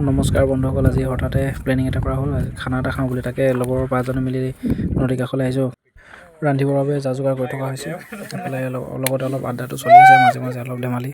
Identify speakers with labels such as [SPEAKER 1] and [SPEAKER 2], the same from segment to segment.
[SPEAKER 1] নমস্কাৰ বন্ধুসকল, আজি হঠাতে প্লেনিং এটা কৰা হ'ল খানা এটা খাওঁ বুলি। তাকে লগৰ 5জনে মিলি নদী কাষলৈ আহিছোঁ। ৰান্ধিবৰ বাবে যা যোগাৰ কৰি থকা হৈছে। এইফালে লগতে অলপ আড্ডাটো চলি আছে, মাজে মাজে অলপ ধেমালি।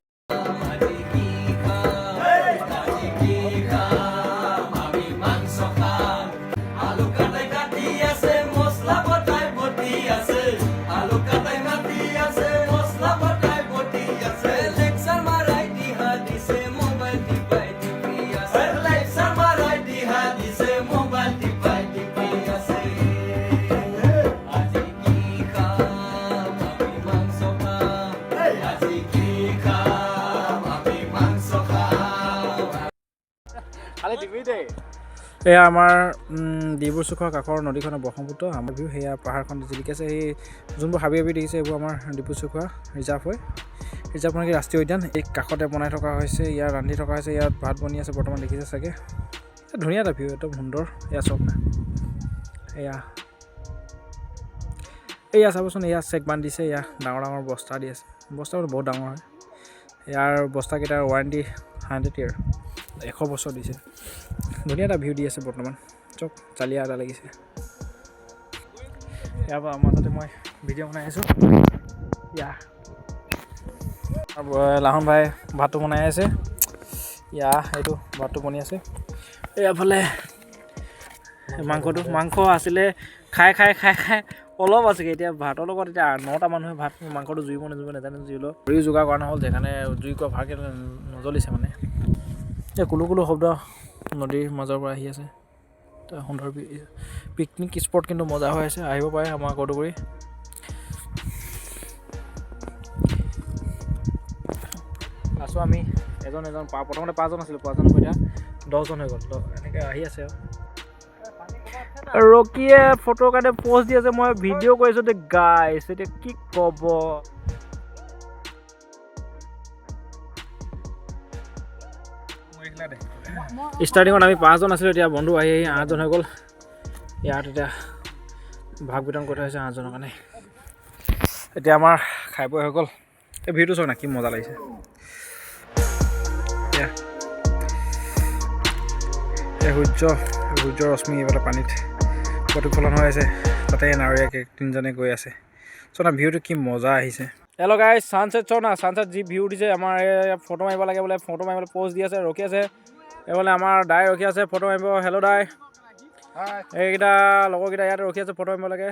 [SPEAKER 1] এয়া আমাৰ ডিব্ৰুচৈখোৱা কাষৰ নদীখনৰ ব্ৰহ্মপুত্ৰ। আমাৰ ভিউ সেয়া পাহাৰখন জিলিকি আছে। সেই যোনবোৰ হাবি হাবি দেখিছে এইবোৰ আমাৰ ডিব্ৰুচৈখোৱা ৰিজাৰ্ভ হয়। ৰিজাৰ্ভ মানে কি ৰাষ্ট্ৰীয় উদ্যান। এই কাষতে বনাই থকা হৈছে, ইয়াত ৰান্ধি থকা হৈছে, ইয়াত ভাত বনি আছে বৰ্তমান দেখিছে চাগে। ধুনীয়া এটা ভিউ, একদম সুন্দৰ। এয়া চব এয়া চাবচোন, এয়া চেক বান্ধিছে, এয়া ডাঙৰ ডাঙৰ বস্তা দি আছে। বস্তাবোৰ বহুত ডাঙৰ হয়। ইয়াৰ বস্তাকেইটাৰ ৱাৰেণ্টি 100 ইয়াৰ, 100 বছৰ দিছে। ধুনীয়া এটা ভিউ দি আছে বৰ্তমান, চব চালিয়া এটা লাগিছে। ইয়াৰ পৰা মাজতে মই ভিডিঅ' বনাই আছোঁ। লাহন ভাই ভাতটো বনাই আছে। এইটো ভাতটো বনি আছে। এইফালে মাংস আছিলে, খাই অলপ আছেগৈ। এতিয়া ভাতৰ লগত এতিয়া 9টা মানুহে ভাত মাংসটো জুইব নাজানে জুইলৈ খৰি যোগাৰ কৰা নহ'ল, সেইকাৰণে জুই কৰা ভালকৈ নজ্বলিছে মানে। এতিয়া কুলু কুলু শব্দ নদীৰ মাজৰ পৰা আহি আছে। সুন্দৰ পিকনিক স্পট কিন্তু মজা হৈ আছে, আহিব পাৰে আমাৰ কৌদুগুৰি। আছোঁ আমি এজন প্ৰথমতে 5জন আছিলোঁ, 5জনৰ পৰা এতিয়া 10জন হৈ গ'ল। এনেকৈ আহি আছে আৰু ৰকিয়ে ফটোৰ কাৰণে প'ষ্ট দি আছে। মই ভিডিঅ' কৰিছোঁ দে গাইছ, এতিয়া কি ক'ব। ষ্টাৰ্টিঙত আমি 5জন আছিলোঁ, এতিয়া বন্ধু আহি 8জন হৈ গ'ল। ইয়াত এতিয়া ভাগ বিতৰণ কৰি থৈ আছে 8জনৰ কাৰণে। এতিয়া আমাৰ খাই বৈ হৈ গ'ল। এই ভিউটো চাওক না, কি মজা লাগিছে। সূৰ্য ৰশ্মি এইফালে পানীত প্ৰতিফলন হৈ আছে, তাতে নাৱৰীয়া 3জনে গৈ আছে। চোৱা না ভিউটো কি মজা আহিছে। হেল্ল' গাইছ, ছানছেট চোৱা না, ছানছেট যি ভিউ দিছে। আমাৰ ফটো মাৰিব লাগে বোলে, ফটো মাৰিবলৈ প'জ দি আছে, ৰখি আছে। এইফালে আমাৰ দাই ৰখি আছে ফটো মাৰিব। হেল্ল' দাই, এইকেইটা লগৰকেইটা ইয়াতে ৰখি আছে, ফটো মাৰিব লাগে।